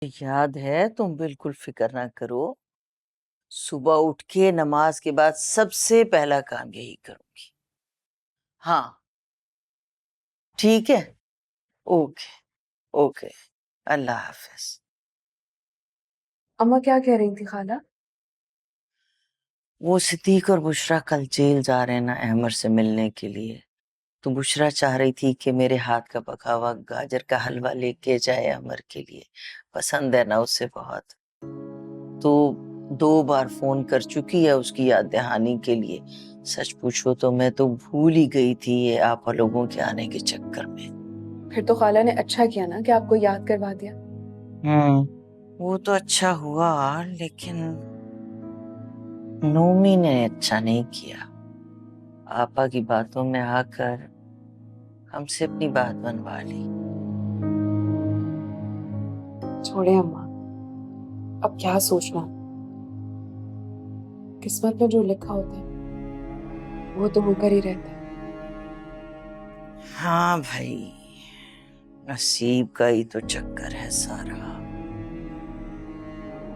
याद है, तुम बिल्कुल फिक्र ना करो। सुबह उठ के नमाज के बाद सबसे पहला काम यही करूंगी। हाँ, ठीक है। ओके। ओके। अल्लाह हाफिज। अम्मा क्या कह रही थी खाला? वो सिद्दीक और बुशरा कल जेल जा रहे हैं ना अहमर से मिलने के लिए। तो बुशरा चाह रही थी कि मेरे हाथ का पका हुआ गाजर का हलवा लेके जाए अमर के लिए। पसंद है ना उसे बहुत। तो 2 बार फोन कर चुकी है उसकी याद दहानी के लिए। सच पूछो तो मैं तो भूल ही गई थी ये आप लोगों के आने के चक्कर में। फिर तो खाला ने अच्छा किया ना कि आपको याद करवा दिया। वो तो अच्छा हुआ, लेकिन नोमी ने अच्छा नहीं किया। आपा की बातों में आकर हमसे अपनी बात बनवा ली। छोड़े अम्मा, अब क्या सोचना। किस्मत में जो लिखा होता है वो तो होकर ही रहता है। हाँ भाई, नसीब का ही तो चक्कर है सारा।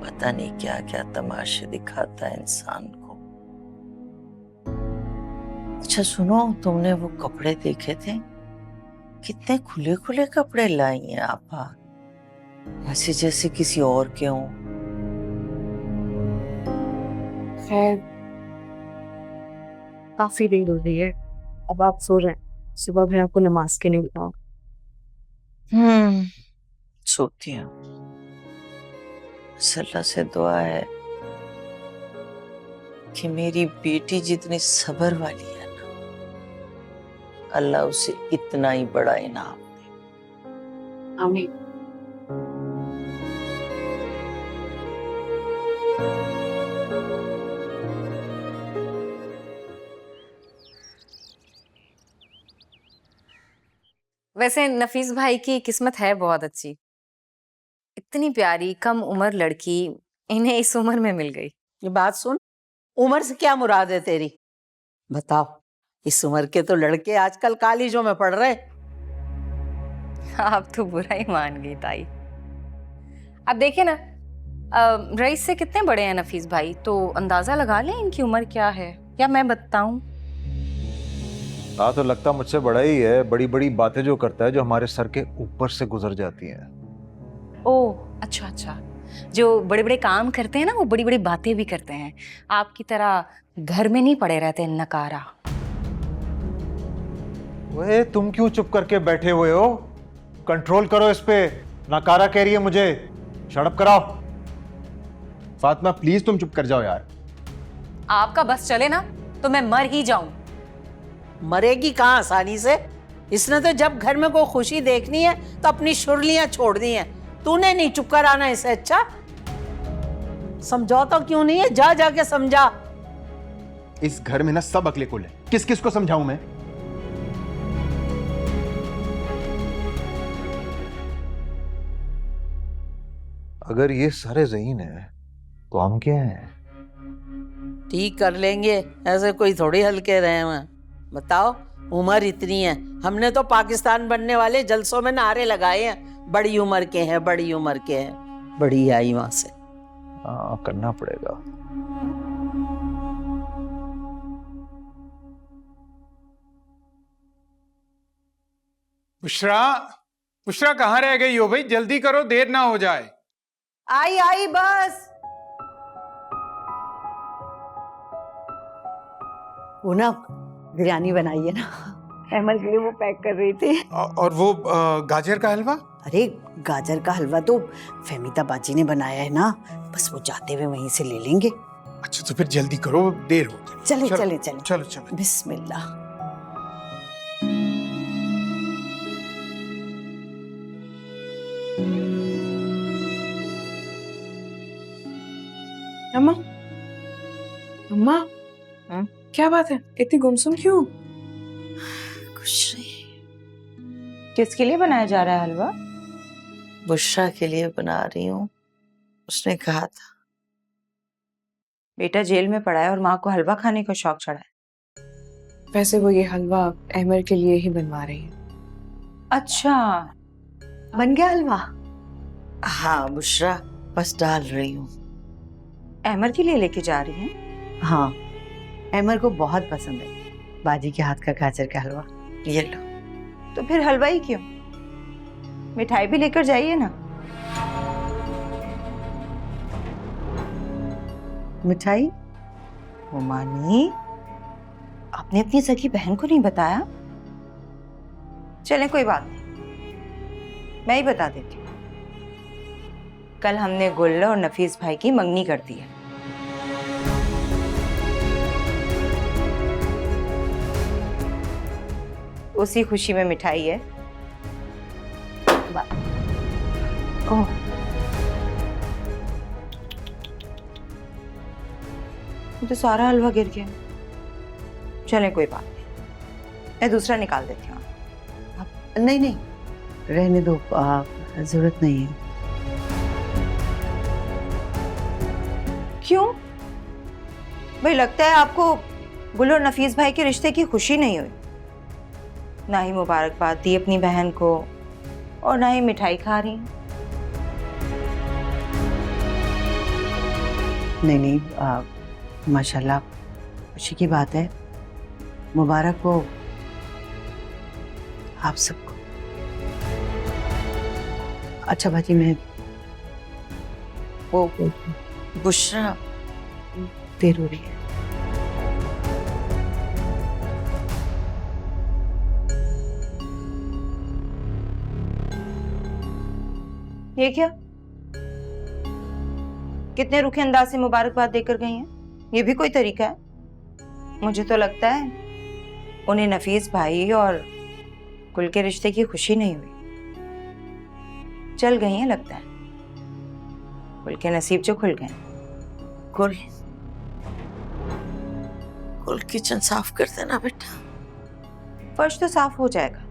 पता नहीं क्या क्या तमाशे दिखाता है इंसान को। अच्छा सुनो, तुमने वो कपड़े देखे थे? कितने खुले खुले कपड़े लाई हैं आपा, ऐसे जैसे किसी और के हों। खैर, काफी देर हो रही है, अब आप सो रहे हैं। सुबह भी आपको नमाज के लिए उठाओ। सोती हूँ। अल्लाह से दुआ है कि मेरी बेटी जितनी सब्र वाली है ना, अल्लाह उसे इतना ही बड़ा इनाम दे। आमीन। वैसे नफीस भाई की किस्मत है बहुत अच्छी। इतनी प्यारी कम उम्र लड़की इन्हें इस उम्र में मिल गई। ये बात सुन, उम्र से क्या मुराद है तेरी? बताओ, इस उम्र के तो लड़के आजकल कॉलेजों में पढ़ रहे। आप तो बुरा ही मान गई ताई। अब देखिए ना, रईस से कितने बड़े हैं नफीस भाई, तो अंदाजा लगा लें इनकी उम्र क्या है, या मैं बताऊं? हाँ, तो लगता मुझसे बड़ा ही है। बड़ी बड़ी बातें जो करता है, जो हमारे सर के ऊपर से गुजर जाती हैं। ओह अच्छा अच्छा, जो बड़े बड़े काम करते हैं ना, वो बड़ी बड़ी बातें भी करते हैं। आपकी तरह घर में नहीं पड़े रहते नकारा। वे तुम क्यों चुप करके बैठे हुए हो? कंट्रोल करो इस पे। नकारा कह रही है मुझे, शड़प कराओ। फातिमा प्लीज तुम चुप कर जाओ यार। आपका बस चले ना तो मैं मर ही जाऊं। मरेगी कहाँ आसानी से? इसने तो जब घर में कोई खुशी देखनी है तो अपनी शुरलियां छोड़ दी हैं। तूने नहीं चुप कराना इसे? अच्छा, समझौता क्यों नहीं है? जा जाके समझा। इस घर में ना सब अकले कुल है, किस किस को समझाऊं मैं? अगर ये सारे ज़हीन है तो हम क्या हैं? ठीक कर लेंगे, ऐसे कोई थोड़ी हल्के रहे हैं। बताओ, उम्र इतनी है, हमने तो पाकिस्तान बनने वाले जलसों में नारे लगाए हैं, बड़ी उम्र के हैं, बड़ी उम्र के हैं। बड़ी आई वहां से। हाँ, करना पड़ेगा। बुशरा, बुशरा कहाँ रह गई हो भाई? जल्दी करो, देर ना हो जाए। आई आई बस। वो ना बिरयानी बनाई है ना, अहमद के लिए, वो पैक कर रही थी। और वो गाजर का हलवा? अरे गाजर का हलवा तो फहमीदा बाजी ने बनाया है ना, बस वो जाते हुए वहीं से ले लेंगे। अच्छा तो फिर जल्दी करो, देर हो गई। चले चलो, चले चले चलो चलो। बिस्मिल्लाह। अम्मा, अम्मा, क्या बात है? इतनी गुमसुम क्यों? कुछ नहीं, किसके लिए बनाया जा रहा है हलवा? बुशरा के लिए बना रही हूँ। उसने कहा था। बेटा जेल में पड़ा है और माँ को हलवा खाने का शौक चढ़ा है। वैसे वो ये हलवा अहमर के लिए ही बनवा रही है। अच्छा, बन गया हलवा? हाँ बुशरा, बस डाल रही हूँ। अहमर के लिए लेके जा रही हैं? हाँ, अहमर को बहुत पसंद है बाजी के हाथ का गाजर का हलवा। ये लो। तो फिर हलवा ही क्यों, मिठाई भी लेकर जाइए ना। मिठाई? उमानी, आपने अपनी सगी बहन को नहीं बताया? चलें कोई बात नहीं, मैं ही बता देती हूँ। कल हमने गुल और नफीस भाई की मंगनी कर दी है। उसी खुशी में मिठाई है। ओह, तो सारा हलवा गिर गया। चलें कोई बात नहीं, मैं दूसरा निकाल देती हूँ। नहीं नहीं, रहने दो, जरूरत नहीं है। क्यों भाई, लगता है आपको गुल और नफीस भाई के रिश्ते की खुशी नहीं हुई। ना ही मुबारकबाद दी अपनी बहन को और ना ही मिठाई खा रही। नहीं नहीं, माशाल्लाह खुशी की बात है। मुबारक हो आप सबको। अच्छा बाजी, मैं वो बुशरा, देर हो रही है। ये क्या, कितने रुखे अंदाज से मुबारकबाद देकर गई हैं? ये भी कोई तरीका है? मुझे तो लगता है उन्हें नफीस भाई और गुल के रिश्ते की खुशी नहीं हुई। चल गई हैं लगता है, गुल के नसीब जो खुल गए। कुल कुल किचन साफ कर देना बेटा। फर्श तो साफ हो जाएगा,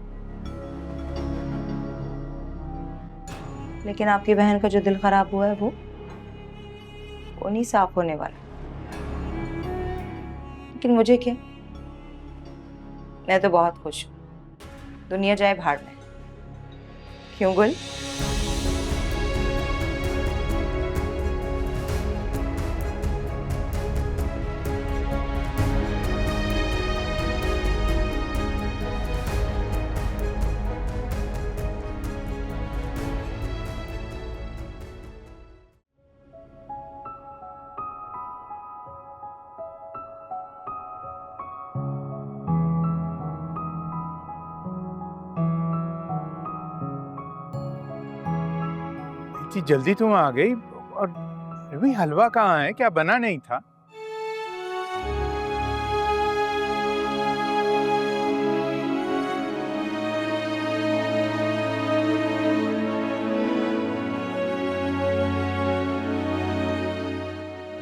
लेकिन आपकी बहन का जो दिल खराब हुआ है वो नहीं साफ होने वाला। लेकिन मुझे क्या, मैं तो बहुत खुश हूं। दुनिया जाए भाड़ में। क्यों गुल? इतनी जल्दी तुम आ गई, और अभी हलवा कहाँ है? क्या बना नहीं था?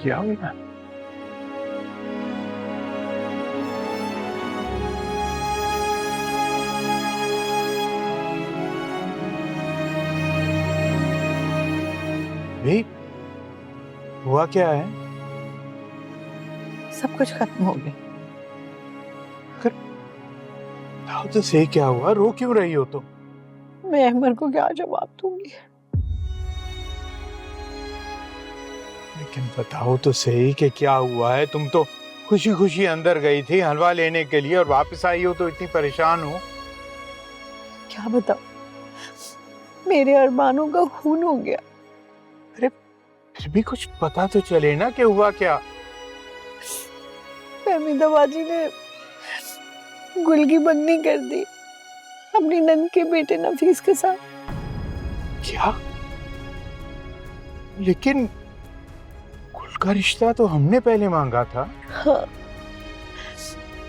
क्या हुआ? भाई हुआ क्या है? सब कुछ खत्म हो गया। बताओ तो सही, क्या हुआ? रो क्यों रही हो तुम? मैं अहमर को क्या जवाब दूंगी? लेकिन बताओ तो सही कि क्या हुआ है? तुम तो खुशी खुशी अंदर गई थी हलवा लेने के लिए और वापस आई हो तो इतनी परेशान हो। क्या बताओ, मेरे अरमानों का खून हो गया। फिर भी कुछ पता तो चले ना कि हुआ क्या? फहमीदा बाजी ने गुल की मंगनी कर दी अपनी नंद के बेटे नफीस के साथ। क्या? लेकिन गुल का रिश्ता तो हमने पहले मांगा था। हाँ।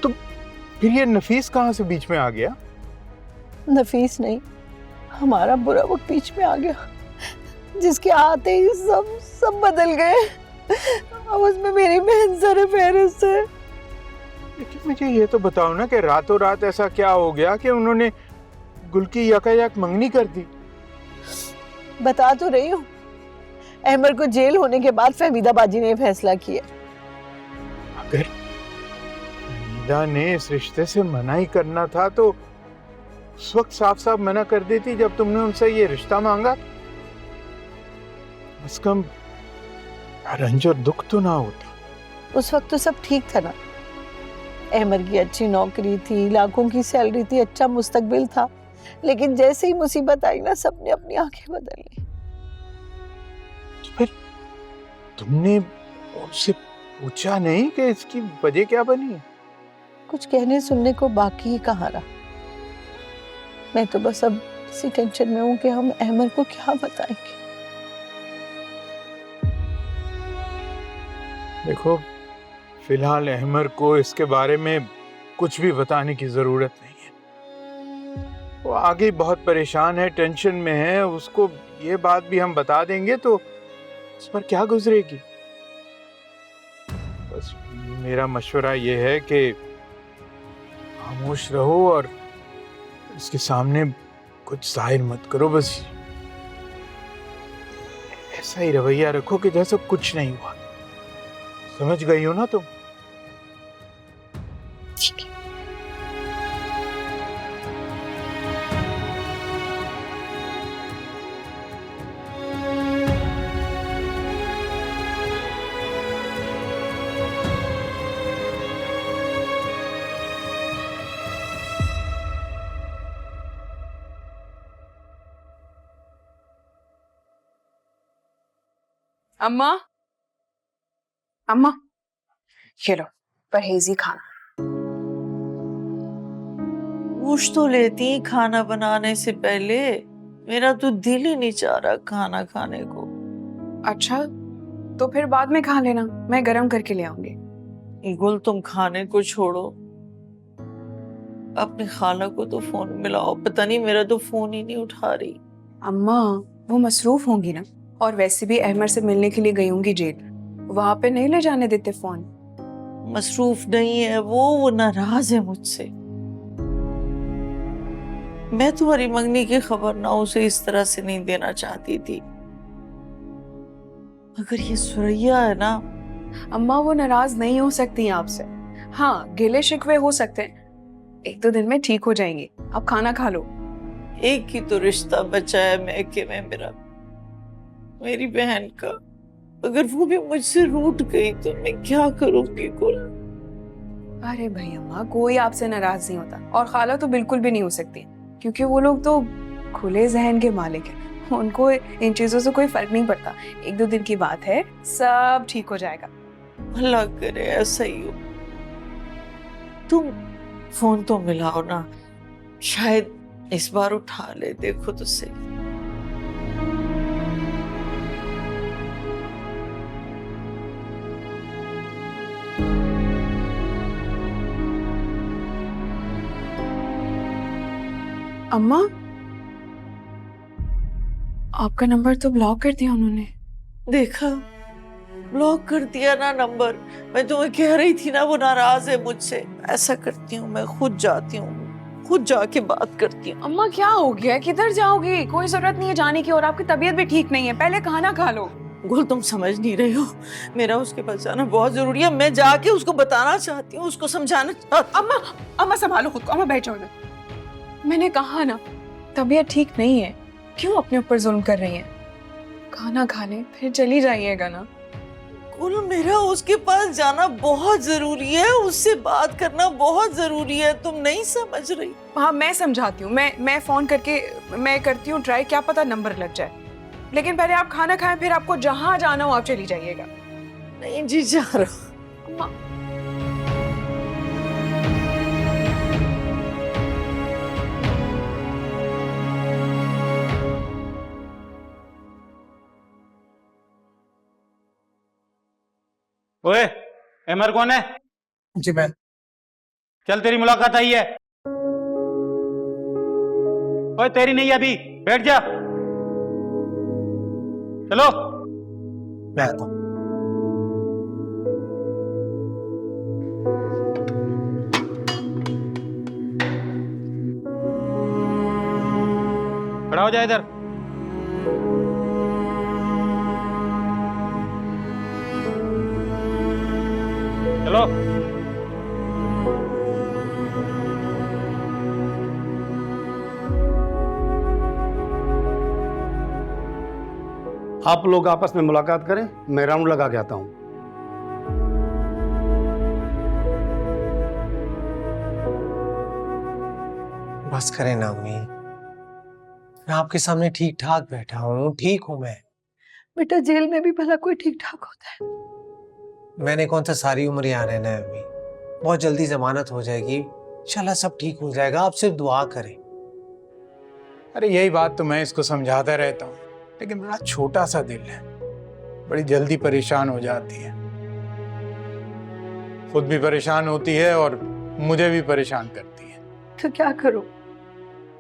तो फिर ये नफीस कहाँ से बीच में आ गया? नफीस नहीं, हमारा बुरा वक्त बीच में आ गया, जिसके आते ही सब बदल गए। अब उसमें मेरी बहन सर फहरिस्त है। लेकिन मुझे ये तो बताओ ना कि रातों रात ऐसा क्या हो गया कि उन्होंने गुल की यकायक मंगनी कर दी? बता तो रही हूँ, अहमर को जेल होने के बाद फहमीदा बाजी ने फैसला किया। अगर फहमीदा ने इस रिश्ते से मना ही करना था तो उस वक्त साफ साफ मना कर देती जब तुमने उनसे ये रिश्ता मांगा। कम से कम रंज और दुख तो ना होता। उस वक्त तो सब ठीक था ना, अहमर की अच्छी नौकरी थी, लाखों की सैलरी थी, अच्छा मुस्तकबिल था। लेकिन जैसे ही मुसीबत आई ना, सबने अपनी आंखें बदल ली। फिर तुमने उनसे पूछा नहीं कि इसकी वजह क्या बनी? कुछ कहने सुनने को बाकी ही कहाँ रहा। मैं तो बस अब इसी टेंशन में हूँ कि हम अहमर को क्या बताएंगे। देखो, फिलहाल अहमर को इसके बारे में कुछ भी बताने की जरूरत नहीं है। वो आगे बहुत परेशान है, टेंशन में है। उसको ये बात भी हम बता देंगे तो उस पर क्या गुजरेगी। बस मेरा मशवरा ये है कि खामोश रहो और उसके सामने कुछ जाहिर मत करो। बस ऐसा ही रवैया रखो कि जैसे कुछ नहीं हुआ। समझ गई हो ना तुम? अम्मा, अम्मा, ये लो परहेजी खाना। पूछ तो लेती खाना बनाने से पहले। मेरा तो दिल ही नहीं चाह रहा खाना खाने को। अच्छा, तो फिर बाद में खा लेना, मैं गरम करके ले आऊंगी। गुल, तुम खाने को छोड़ो, अपनी खाला को तो फोन मिलाओ। पता नहीं, मेरा तो फोन ही नहीं उठा रही। अम्मा, वो मसरूफ होंगी ना, और वैसे भी अहमर से मिलने के लिए गई होंगी जेल, वहां पे नहीं ले जाने देते फोन। मसरूफ नहीं है वो नाराज है मुझसे। मैं तुम्हारी मंगनी की खबर ना उसे इस तरह से नहीं देना चाहती थी, मगर ये सुरैया है ना। अम्मा, वो नाराज नहीं हो सकती आपसे। हाँ, गिले शिकवे हो सकते हैं, 1-2 दिन में ठीक हो जाएंगे। आप खाना खा लो। एक ही तो रिश्ता बचा है मैके में मेरा, मेरी बहन का। अगर वो भी मुझसे रूठ गई तो मैं क्या करूंगी गुल? अरे भाई अम्मा, कोई आपसे नाराज नहीं होता, और खाला तो बिल्कुल भी नहीं हो सकती, क्योंकि वो लोग तो खुले जहन के मालिक हैं। उनको इन चीजों से कोई फर्क नहीं पड़ता। 1-2 दिन की बात है, सब ठीक हो जाएगा। अल्लाह करे ऐसा ही हो। तुम फोन तो मिलाओ ना, शायद इस बार उठा ले। देखो तो सही। अम्मा, आपका नंबर तो ब्लॉक कर दिया उन्होंने। देखा, ब्लॉक कर दिया ना नंबर। मैं तुम्हें कह रही थी ना वो नाराज है मुझसे। ऐसा करती हूँ, मैं खुद जाती हूँ, खुद जाके बात करती हूँ। अम्मा, क्या हो गया? किधर जाओगी? कोई जरूरत नहीं है जाने की, और आपकी तबीयत भी ठीक नहीं है। पहले खाना खा लो। गुल, तुम समझ नहीं रही हो, मेरा उसके पास जाना बहुत जरूरी है। मैं जाके उसको बताना चाहती हूँ, उसको समझाना चाहती हूँ। अम्मा संभालो खुद को। अम्मा बैठ जाओ इधर। मैंने कहा ना, तबीयत ठीक नहीं है, क्यों अपने ऊपर जुल्म कर रही हैं? खाना खा लें, फिर चली जाइएगा ना। गुल, मेरा उसके पास जाना बहुत जरूरी है, उससे बात करना बहुत जरूरी है। तुम नहीं समझ रही। हाँ, मैं समझाती हूँ। मैं फोन करके मैं करती हूँ ट्राई, क्या पता नंबर लग जाए। लेकिन पहले आप खाना खाएं, फिर आपको जहाँ जाना हो आप चली जाइएगा। नहीं जी, जा रहा। अम्मा, ओए, अहमर कौन है? जी मैं। चल, तेरी मुलाकात आई है। ओए, तेरी नहीं अभी, बैठ जा। चलो। मैं आता हूं। खड़ा हो जा इधर। चलो। आप लोग आपस में मुलाकात करें, मैं राउंड लगा के आता हूँ। बस करें ना अम्मी, मैं आपके सामने ठीक ठाक बैठा हूँ, ठीक हूँ मैं। बेटा जेल में भी भला कोई ठीक ठाक होता है? मैंने कौन सा सारी उम्र यहाँ रहना है अम्मी, बहुत जल्दी जमानत हो जाएगी, इंशाल्लाह सब ठीक हो जाएगा, आप सिर्फ दुआ करें। अरे यही बात तो मैं इसको समझाता रहता हूँ, लेकिन बड़ा छोटा सा दिल है, बड़ी जल्दी परेशान हो जाती है, खुद भी परेशान होती है और मुझे भी परेशान करती है। तो क्या करूं,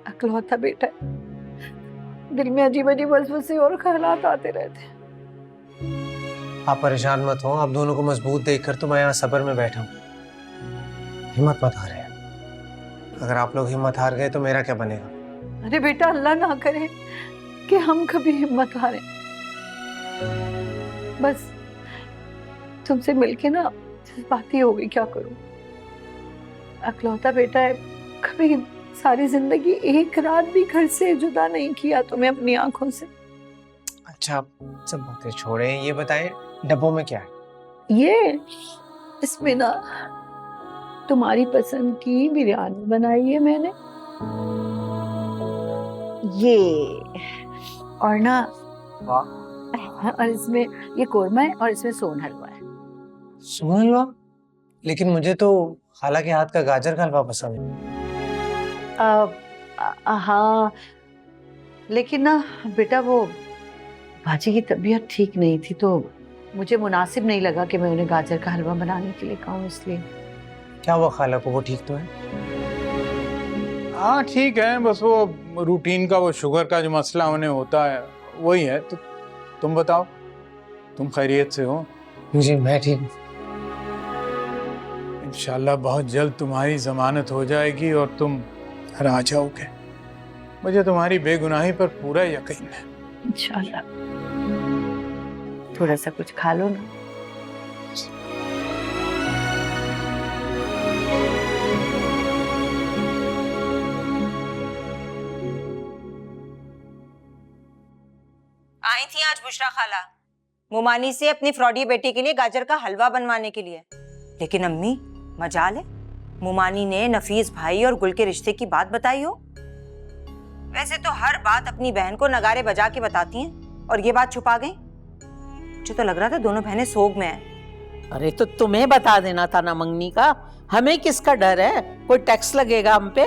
अकलौता बेटा है, दिल में अजीब अजीब वसवसे और ख्यालात आते रहते हैं। आप परेशान मत हो, आप दोनों को मजबूत देखकर तो मैं यहाँ सब्र में बैठा हूँ। हिम्मत मत हारे, अगर आप लोग हिम्मत हार गए तो मेरा क्या बनेगा? अरे बेटा अल्लाह ना करे कि हम कभी हिम्मत हारे। बस तुमसे मिलके ना बात ही हो गई, क्या करूं। अकलौता बेटा है, कभी सारी जिंदगी एक रात भी घर से जुदा नहीं किया तुम्हें अपनी आंखों से। अच्छा सब बातें छोड़ें, ये बताएं डब्बों में क्या है? ये इसमें ना तुम्हारी पसंद की बिरयानी बनाई है मैंने, ये और ना और इसमें ये कोरमा है और इसमें सोन हलवा है। सोन हलवा? लेकिन मुझे तो खाला के हाथ का गाजर का हलवा पसंद है। हाँ लेकिन ना बेटा वो बाजी की तबीयत ठीक नहीं थी तो मुझे मुनासिब नहीं लगा कि मैं उन्हें गाजर का हलवा बनाने के लिए कहूँ, इसलिए। क्या हुआ खाला को, वो ठीक तो है? हाँ ठीक है, बस वो रूटीन का वो शुगर का जो मसला उन्हें होता है वही है। तो तुम बताओ, तुम खैरियत से हो? जी मैं ठीक हूँ। इंशाल्लाह बहुत जल्द तुम्हारी जमानत हो जाएगी और तुम घर आ जाओगे, मुझे तुम्हारी बेगुनाही पर पूरा यकीन है। इंशाल्लाह। थोड़ा सा कुछ खा लो ना। आई थी आज बुशरा खाला मुमानी से अपनी फ्रॉडी बेटी के लिए गाजर का हलवा बनवाने के लिए, लेकिन अम्मी मजाल है मुमानी ने नफीस भाई और गुल के रिश्ते की बात बताई हो। वैसे तो हर बात अपनी बहन को नगारे बजा के बताती हैं और ये बात छुपा गई। मुझे तो लग रहा था दोनों बहनें सोग में हैं। अरे तो तुम्हें बता देना था ना मंगनी का, हमें किसका डर है, कोई टैक्स लगेगा हम पे?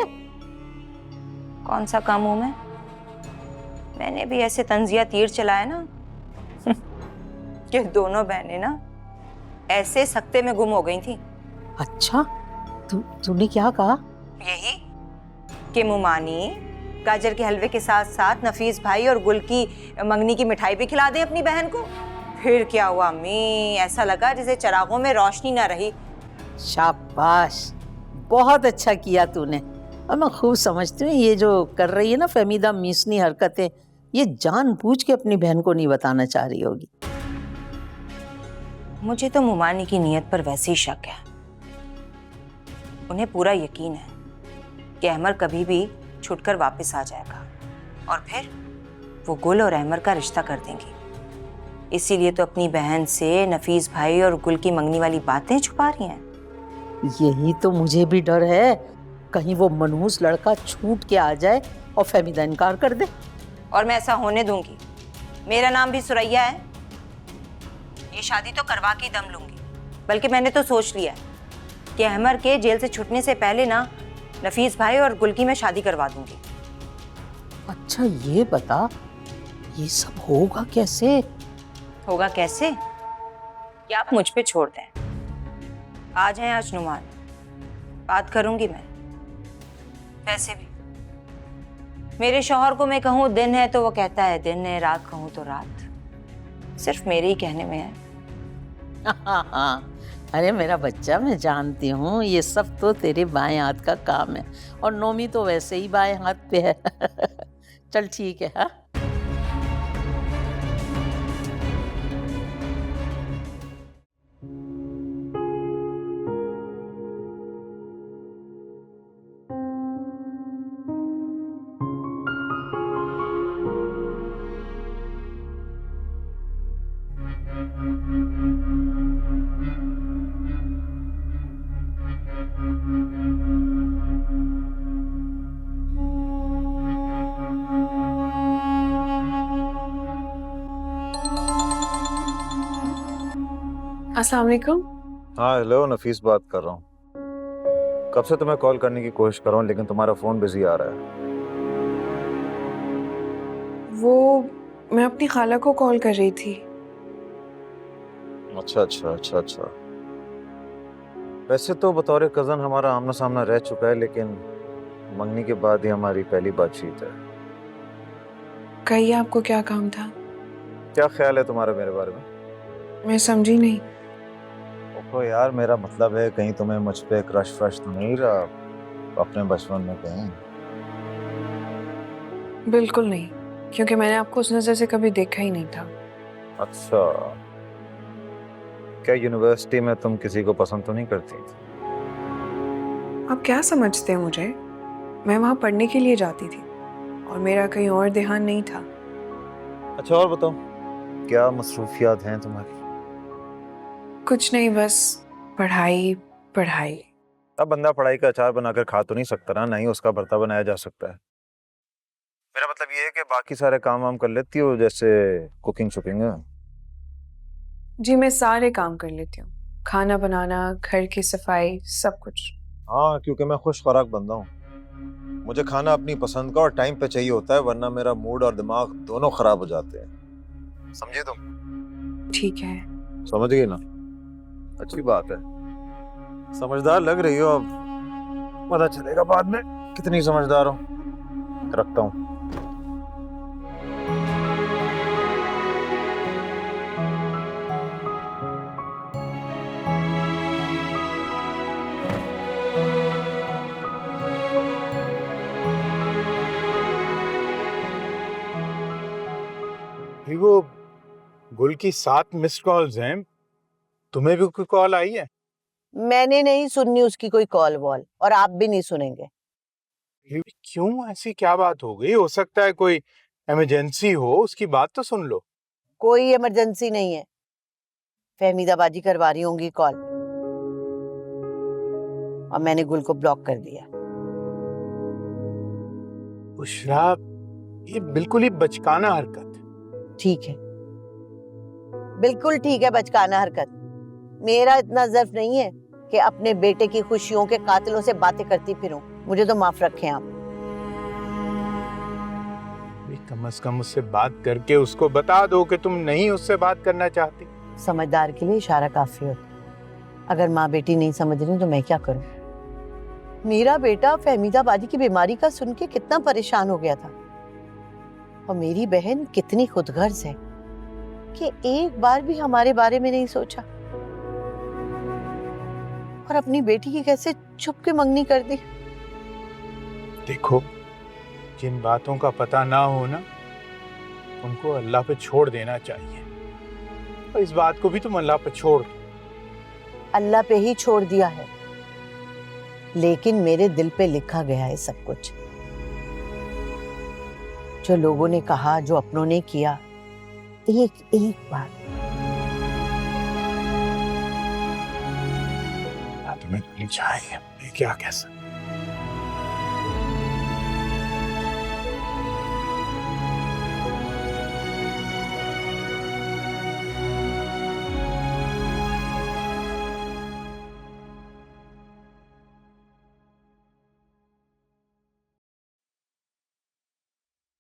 कौन सा काम हूं मैं? मैंने भी ऐसे तंजिया तीर चलाया ना कि दोनों बहनें ना ऐसे सख्ते में गुम हो गई थी। अच्छा तूने क्या कहा? यही कि मुमानी गाजर के हलवे के साथ साथ नफीस भाई और गुल की मंगनी की मिठाई भी खिला दे अपनी बहन को। फिर क्या हुआ अम्मी, ऐसा लगा जैसे चिरागों में रोशनी ना रही। शाबाश, बहुत अच्छा किया तूने। और मैं खूब समझती हूँ ये जो कर रही है ना फहमीदा मीसनी हरकतें, ये जानबूझ के अपनी बहन को नहीं बताना चाह रही होगी। मुझे तो मुमानी की नीयत पर वैसे ही शक है। उन्हें पूरा यकीन है कि अहमर कभी भी छुटकर वापस आ जाएगा और फिर वो गुल और अहमर का रिश्ता कर देंगी। इसीलिए तो अपनी बहन से नफीस भाई और गुल की मंगनी वाली बातें छुपा रही हैं। यही तो मुझे भी डर है, कहीं वो मनहूस लड़का छूट के आ जाए और फहमीदा इनकार कर दे। और मैं ऐसा होने दूंगी। मेरा नाम भी सुरैया है, ये शादी तो करवा के दम लूंगी। बल्कि मैंने तो सोच लिया है कि अहमर के जेल से छूटने से पहले ना नफीस भाई और गुल की मैं शादी करवा दूंगी। अच्छा ये बता, ये सब होगा कैसे? होगा कैसे कि आप मुझ पे छोड़ दें। आ जाएं आज नुमान, बात करूंगी मैं। वैसे भी मेरे शौहर को मैं कहूँ दिन है तो वो कहता है दिन है, रात कहूँ तो रात। सिर्फ मेरे ही कहने में है। हाँ, अरे मेरा बच्चा, मैं जानती हूँ ये सब तो तेरे बाएं हाथ का काम है, और नोमी तो वैसे ही बाएं हाथ पे है। चल ठीक है। हाँ अस्सलाम वालेकुम। हाँ हेलो, नफीस बात कर रहा हूँ। कब से तुम्हें कॉल करने की कोशिश कर रहा हूँ लेकिन तुम्हारा फोन बिजी आ रहा है। वो मैं अपनी खाला को कॉल कर रही थी। अच्छा अच्छा अच्छा अच्छा। वैसे तो बतौर कजन हमारा आमना सामना रह चुका है, लेकिन मंगनी के बाद ही हमारी पहली बातचीत है। कहिए आपको क्या काम था? क्या ख्याल है तुम्हारा मेरे बारे में? मैं समझी नहीं। ओहो यार, मेरा मतलब है कहीं तुम्हें मुझ पे क्रश व्रश तो नहीं रहा अपने बचपन में कहीं? बिल्कुल नहीं, क्योंकि मैंने आपको उस नजर से कभी देखा ही नहीं था। अच्छा, क्या यूनिवर्सिटी में तुम किसी को पसंद तो नहीं करती? आप क्या समझते हैं मुझे? मैं वहाँ पढ़ने के लिए जाती थी और मेरा कहीं और ध्यान नहीं था। अच्छा और बताओ, क्या मसरूफियात हैं तुम्हारी? कुछ नहीं, बस पढ़ाई पढ़ाई। अब बंदा पढ़ाई का अचार बनाकर खा तो नहीं सकता ना, नहीं उसका भरता बनाया जा सकता है। मेरा मतलब ये है कि बाकी सारे काम वाम कर लेती हो, जैसे कुकिंग शुकिंग है? जी मैं सारे काम कर लेती हूँ, खाना बनाना, घर की सफाई, सब कुछ। हाँ, क्योंकि मैं खुश खुराक बंदा हूँ। मुझे खाना अपनी पसंद का और टाइम पे चाहिए होता है, वरना मेरा मूड और दिमाग दोनों खराब हो जाते हैं। समझे तुम? ठीक है। समझ गई ना? अच्छी बात है, समझदार लग रही हो। अब पता चलेगा बाद में कितनी समझदार हो। रखता हूँ। वो गुल की 7 मिस्ड कॉल्स हैं, तुम्हें भी कोई कॉल आई है? मैंने नहीं सुननी उसकी कोई कॉल वॉल, और आप भी नहीं सुनेंगे। क्यों, ऐसी क्या बात हो गई? हो सकता है कोई इमरजेंसी हो, उसकी बात तो सुन लो। कोई इमरजेंसी नहीं है, फहमीदाबाजी करवा रही होंगी कॉल, और मैंने गुल को ब्लॉक कर दिया। बुशरा, ये बिल्कुल ही बचकाना हरकत। ठीक है, बिल्कुल ठीक है, बचकाना हरकत। मेरा इतना ज़र्फ नहीं है कि अपने बेटे की खुशियों के कातिलों से बातें करती फिरूं। मुझे तो माफ रखें आप। कम से कम उससे बात करके उसको बता दो कि तुम नहीं उससे बात करना चाहती। समझदार के लिए इशारा काफी होता। अगर माँ बेटी नहीं समझ रही तो मैं क्या करूं? मेरा बेटा फहमीदाबादी की बीमारी का सुन के कितना परेशान हो गया था, और मेरी बहन कितनी खुदगर्ज है कि एक बार भी हमारे बारे में नहीं सोचा, और अपनी बेटी की कैसे छुप के मंगनी कर दी। देखो, जिन बातों का पता ना हो ना, उनको अल्लाह पे छोड़ देना चाहिए, और इस बात को भी तुम अल्लाह पे छोड़ दो। अल्लाह पे ही छोड़ दिया है, लेकिन मेरे दिल पे लिखा गया है सब कुछ। जो लोगों ने कहा, जो अपनों ने किया, एक एक बार। तुम्हें गोली चाहिए, मैं क्या कह सकता।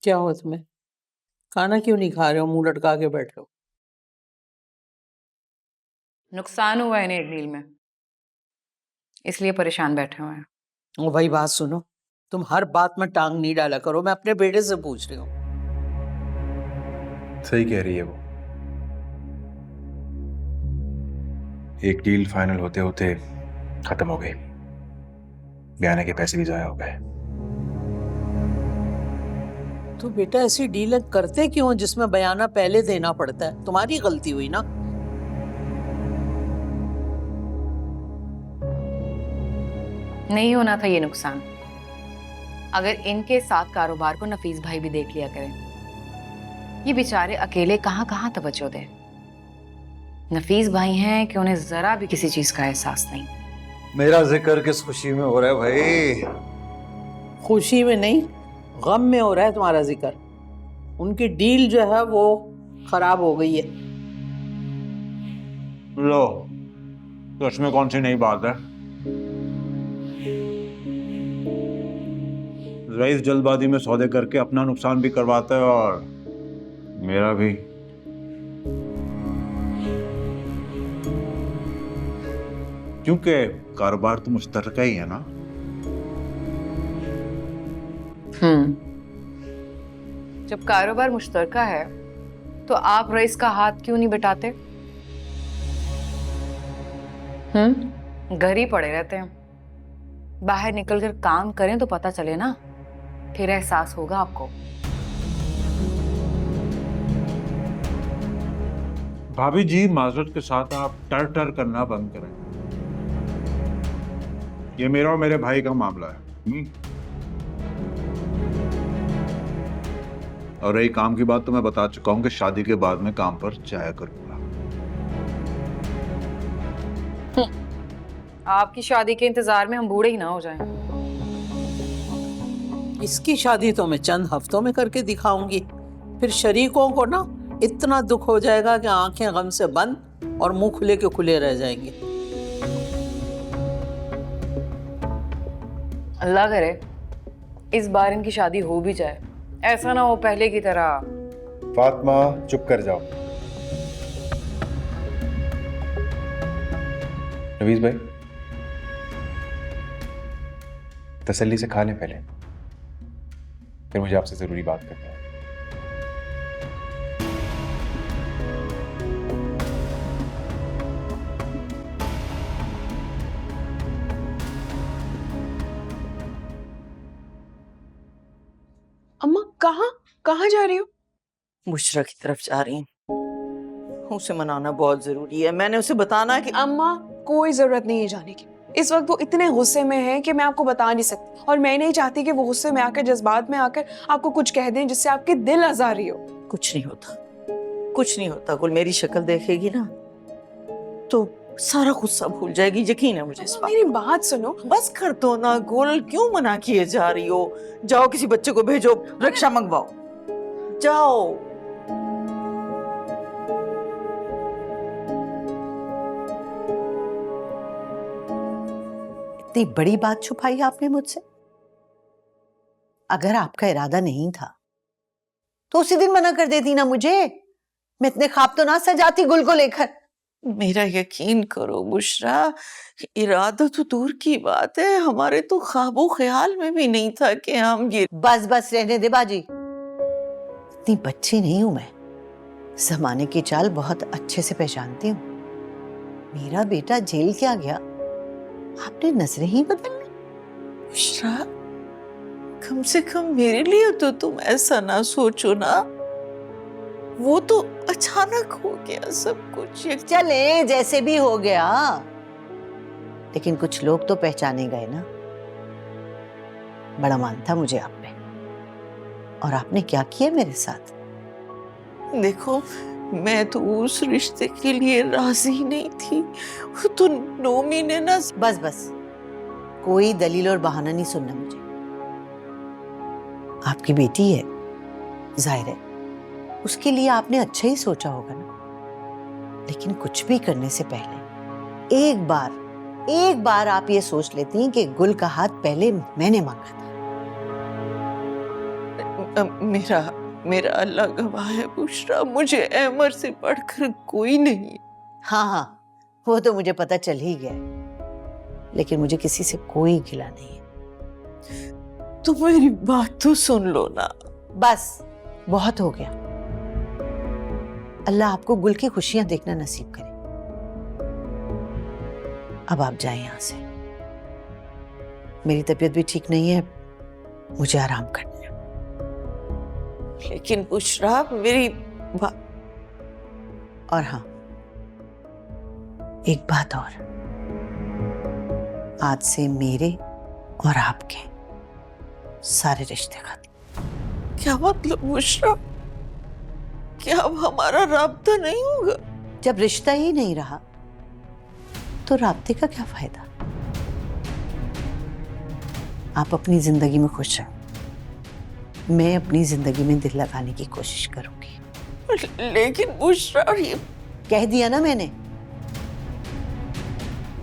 क्या हो तुम्हें? खाना क्यों नहीं खा रहे हो? मुंह लटका के बैठ रहे हो। नुकसान हुआ है इन्हें एक डील में, इसलिए परेशान बैठे हुए हैं। वो भाई बात सुनो, तुम हर बात में टांग नहीं डाला करो। मैं अपने बेटे से पूछ रही हूँ। सही कह रही है वो। एक डील फाइनल होते होते खत्म हो गई, बयाने के पैसे भी जाया हो गए। तो बेटा ऐसी डील करते क्यों जिसमें बयाना पहले देना पड़ता है? तुम्हारी गलती हुई ना। नहीं होना था ये नुकसान, अगर इनके साथ कारोबार को नफीस भाई भी देख लिया करें। ये बेचारे अकेले कहाँ कहाँ तवज्जो दें। नफीस भाई हैं कि उन्हें जरा भी किसी चीज का एहसास नहीं। मेरा जिक्र किस खुशी में हो रहा है भाई? खुशी में नहीं, गम में हो रहा है तुम्हारा जिक्र। उनकी डील जो है वो खराब हो गई है। लो, तो इसमें कौन सी नई बात है? रईस जल्दबाजी में सौदे करके अपना नुकसान भी करवाता है और मेरा भी। क्योंकि कारोबार तो मुश्तरका ही है ना। जब कारोबार मुश्तरका है तो आप रईस का हाथ क्यों नहीं बटाते? घर ही पड़े रहते हैं, बाहर निकलकर काम करें तो पता चले ना, फिर एहसास होगा आपको। भाभी जी, माजरत के साथ आप टर टर करना बंद करें। ये मेरा और मेरे भाई का मामला है। और रही काम की बात, तो मैं बता चुका हूं कि शादी के बाद में काम पर जाया करूंगा। आपकी शादी के इंतजार में हम बूढ़े ही ना हो जाएं। इसकी शादी तो मैं चंद हफ्तों में करके दिखाऊंगी, फिर शरीकों को ना इतना दुख हो जाएगा कि आंखें गम से बंद और मुंह खुले के खुले रह जाएंगे। अल्लाह करे इस बार इनकी शादी हो भी जाए, ऐसा ना हो पहले की तरह। फातिमा, चुप कर जाओ। नवीस भाई, तसल्ली से खा लें पहले, फिर मुझे आपसे जरूरी बात करनी है। अम्मा कहाँ कहाँ जा रही हो? बुशरा की तरफ जा रही हूँ। उसे मनाना बहुत जरूरी है। मैंने उसे बताना कि अम्मा कोई जरूरत नहीं है जाने की। इस वक्त वो इतने गुस्से में है कि मैं आपको बता नहीं सकती, और मैं नहीं चाहती कि वो गुस्से में आकर, जज्बात में आकर आपको कुछ कह दें जिससे आपके दिल आजारी हो। कुछ नहीं होता, कुछ नहीं होता। गुल मेरी शक्ल देखेगी ना तो सारा गुस्सा भूल जाएगी, यकीन है मुझे इस बात। मेरी बात सुनो। बस कर दो ना गुल, क्यों मना किए जा रही हो? जाओ किसी बच्चे को भेजो, रिक्शा मंगवाओ, जाओ। इतनी बड़ी बात छुपाई आपने मुझसे? अगर आपका इरादा नहीं था तो उसी दिन मना कर देती ना मुझे। मैं इतने ख्वाब तो ना सजाती गुल को लेकर। मेरा यकीन करो बुशरा, इरादा तो दूर की बात है, हमारे तो ख्वाबो ख्याल में भी नहीं था कि हम ये। बस बस रहने दे बाजी, इतनी बच्ची नहीं हूं मैं, जमाने की चाल बहुत अच्छे से पहचानती हूँ। मेरा बेटा जेल क्या गया, आपने नजरें ही बदल ली। बुशरा, कम से कम मेरे लिए तो तुम ऐसा ना सोचो ना। वो तो अचानक हो गया सब कुछ। चले जैसे भी हो गया, लेकिन कुछ लोग तो पहचाने गए ना। बड़ा मान था मुझे आप पे, और आपने क्या किया मेरे साथ। देखो, मैं तो उस रिश्ते के लिए राजी नहीं थी। वो तो नोमी ने ना। बस बस, कोई दलील और बहाना नहीं सुनना मुझे। आपकी बेटी है, जाहिर है उसके लिए आपने अच्छा ही सोचा होगा ना। लेकिन कुछ भी करने से पहले एक बार आप ये सोच लेती हैं कि गुल का हाथ पहले मैंने मांगा था। मेरा अल्लाह गवाह है बुशरा, मुझे अहमर से बढ़कर कोई नहीं। हाँ, वो तो मुझे पता चल ही गया है, लेकिन मुझे किसी से कोई गिला नहीं है। तो मेरी बात तो सुन लो ना। बस बहुत हो गया। अल्लाह आपको गुल की खुशियां देखना नसीब करे। अब आप जाएं यहां से, मेरी तबीयत भी ठीक नहीं है, मुझे आराम करना है। लेकिन बुशरा, मेरी और हाँ, एक बात और, आज से मेरे और आपके सारे रिश्ते खत्म। क्या मतलब बुशरा? क्या अब हमारा राब्ता नहीं होगा? जब रिश्ता ही नहीं रहा तो राब्ते का क्या फायदा? आप अपनी जिंदगी में खुश रहो, मैं अपनी जिंदगी में दिल लगाने की कोशिश करूंगी। लेकिन बुशरा, ये कह दिया ना मैंने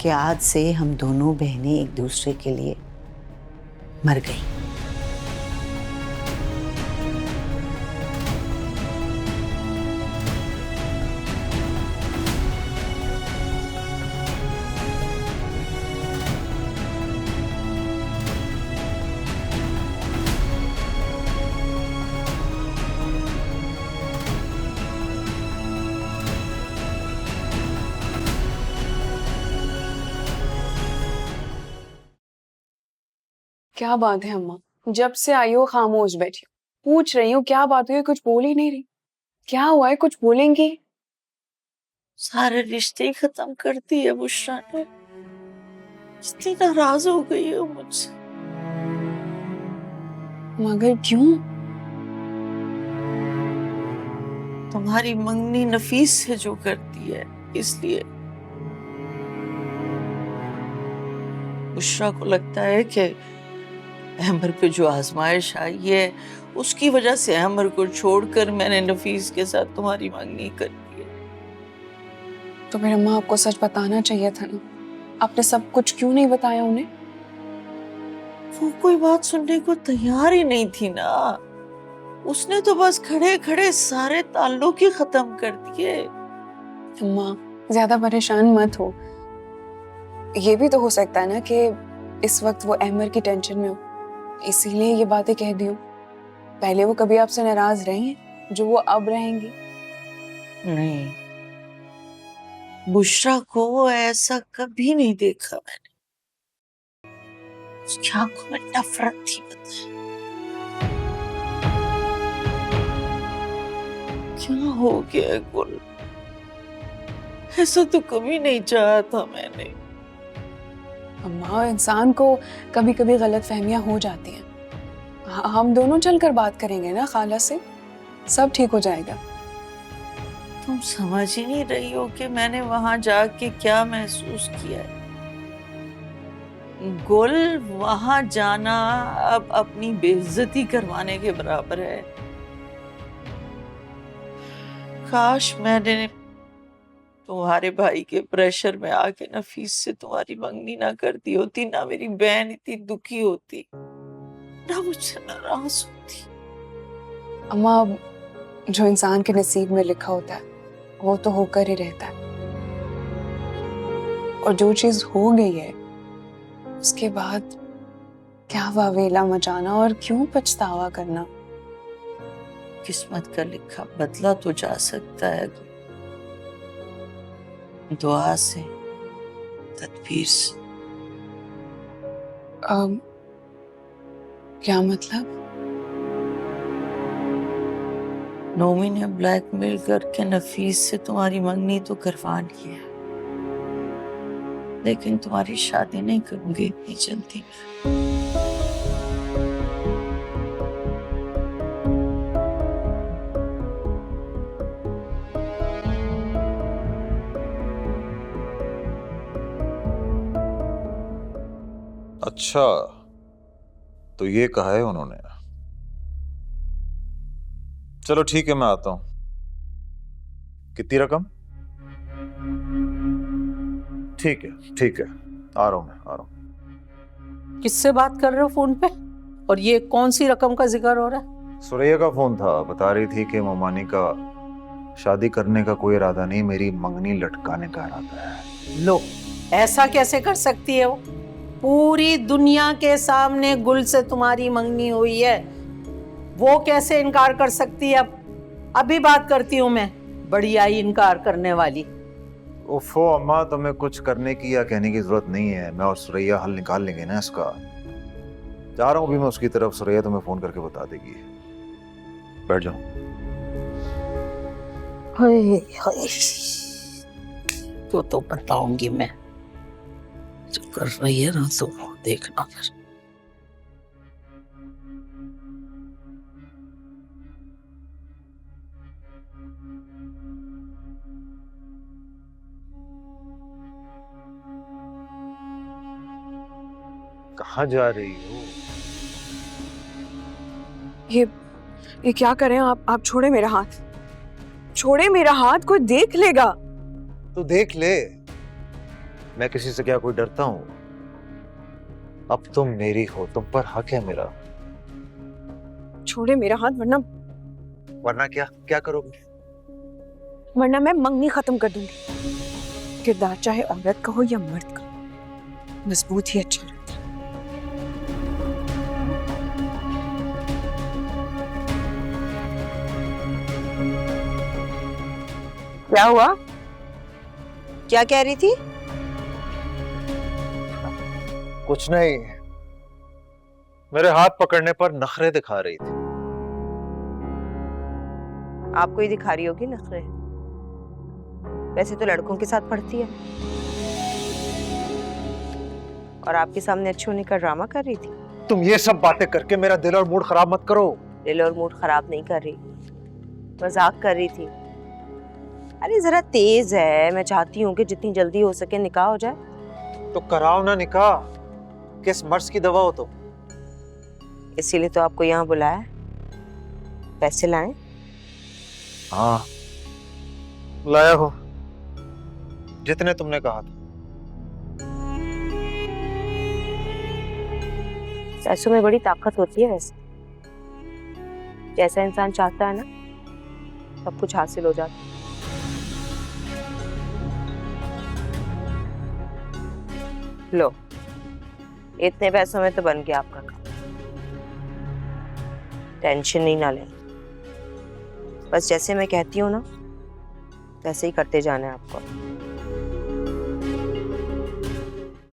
कि आज से हम दोनों बहनें एक दूसरे के लिए मर गई। क्या बात है अम्मा, जब से आई हो खामोश बैठी हो। पूछ रही हूँ क्या बात हुई, कुछ बोल ही नहीं रही। क्या हुआ है, कुछ बोलेंगी? सारे रिश्ते ही खत्म कर दिए बुशरा ने। इतनी नाराज हो गई है मुझसे। मगर क्यों? तुम्हारी मंगनी नफीस से जो करती है, इसलिए। बुशरा को लगता है कि अहमर पे जो आजमाइश आई है उसकी वजह से अहमर को छोड़कर मैंने नफीस के साथ तुम्हारी मंगनी कर दी है। तो फिर अम्मा आपको सच बताना चाहिए था ना, आपने सब कुछ क्यों नहीं बताया उन्हें? वो कोई बात सुनने को तैयार ही नहीं थी ना। उसने तो बस खड़े खड़े सारे ताल्लुक ही खत्म कर दिए। अम्मा ज्यादा परेशान मत हो। ये भी तो हो सकता है ना कि इस वक्त वो अहमर की टेंशन में हो, इसीलिए ये बातें कह दी हो। पहले वो कभी आपसे नाराज रही हैं जो वो अब रहेंगी? नहीं, बुशरा को ऐसा कभी नहीं देखा मैंने। उसकी आंखों में नफरत थी। पता क्या हो गया गुल? ऐसा तो कभी नहीं चाहा था मैंने। अम्मा इंसान को कभी कभी गलत फहमियां हो जाती हैं। हम दोनों चलकर बात करेंगे ना खाला से, सब ठीक हो जाएगा। तुम समझ ही नहीं रही हो कि मैंने वहां जाके क्या महसूस किया है। गुल, वहां जाना अब अपनी बेइज्जती करवाने के बराबर है। काश मैंने तुम्हारे भाई के प्रेशर में आके नफीस से तुम्हारी मंगनी ना कर दी होती, ना मेरी बहन इतनी दुखी होती, ना मुझसे नाराज होती। अम्मा जो इंसान के नसीब में लिखा होता है वो तो होकर ही रहता है, और जो चीज हो गई है उसके बाद क्या वावेला मचाना और क्यों पछतावा करना। किस्मत का लिखा बदला तो जा सकता है, दुआ से, तदबीर से। क्या मतलब? नोमी ने ब्लैकमेल करके नफीस से तुम्हारी मंगनी तो करवा ली है, लेकिन तुम्हारी शादी नहीं करूंगी इतनी जल्दी। अच्छा, तो ये कहा है उन्होंने। चलो ठीक है, मैं आता हूं। कितनी रकम? ठीक है, ठीक है, आ रहा हूं, मैं आ रहा हूं। किससे बात कर रहे हो फोन पे? और ये कौन सी रकम का जिक्र हो रहा है? सुरैया का फोन था, बता रही थी कि मोमानी का शादी करने का कोई इरादा नहीं, मेरी मंगनी लटकाने का इरादा है। लो, ऐसा कैसे कर सकती है वो? पूरी दुनिया के सामने गुल से तुम्हारी मंगनी हुई है, वो कैसे इनकार कर सकती है? अब अभी बात करती हूँ मैं, बड़ी आई इनकार करने वाली। ओफो अम्मा, तुम्हें कुछ करने की या कहने की जरूरत नहीं है। मैं और सुरैया हल निकाल लेंगे ना इसका। जा रहा हूँ अभी मैं उसकी तरफ। सुरैया तुम्हें फोन करके बता देगी। बैठ जाओ। तो बताऊंगी मैं, जो कर रही है ना तो देखना फिर। कहाँ जा रही हो? ये क्या करें आप छोड़े मेरा हाथ, छोड़े मेरा हाथ, कोई देख लेगा। तो देख ले, मैं किसी से क्या कोई डरता हूँ? अब तुम मेरी हो, तुम पर हक है मेरा। छोड़े मेरा हाथ, वरना क्या क्या करोगे? वरना मैं मंगनी खत्म कर दूंगी। किरदार चाहे औरत का हो या मर्द का, मजबूत ही अच्छा लगता है। क्या हुआ? क्या कह रही थी? कुछ नहीं, मेरे हाथ पकड़ने पर नखरे दिखा रही थी। आपको ही दिखा रही होगी नखरे। वैसे तो लड़कों के साथ पढ़ती है, और आपके सामने अच्छे होने का ड्रामा कर रही थी। तुम ये सब बातें करके मेरा दिल और मूड खराब मत करो। दिल और मूड खराब नहीं कर रही, मजाक कर रही थी। अरे जरा तेज है, मैं चाहती हूँ कि जितनी जल्दी हो सके निकाह हो जाए। तो कराओ ना निकाह, किस मर्ज की दवा हो तुम? इसीलिए तो आपको यहाँ बुलाया। पैसे लाएं? हाँ लाया हो, जितने तुमने कहा था। पैसों में बड़ी ताकत होती है वैसे। जैसा इंसान चाहता है ना, सब कुछ हासिल हो जाता है। लो, इतने पैसों में तो बन गया आपका काम। टेंशन नहीं ना लें, बस जैसे मैं कहती हूँ ना वैसे ही करते जाना है आपको।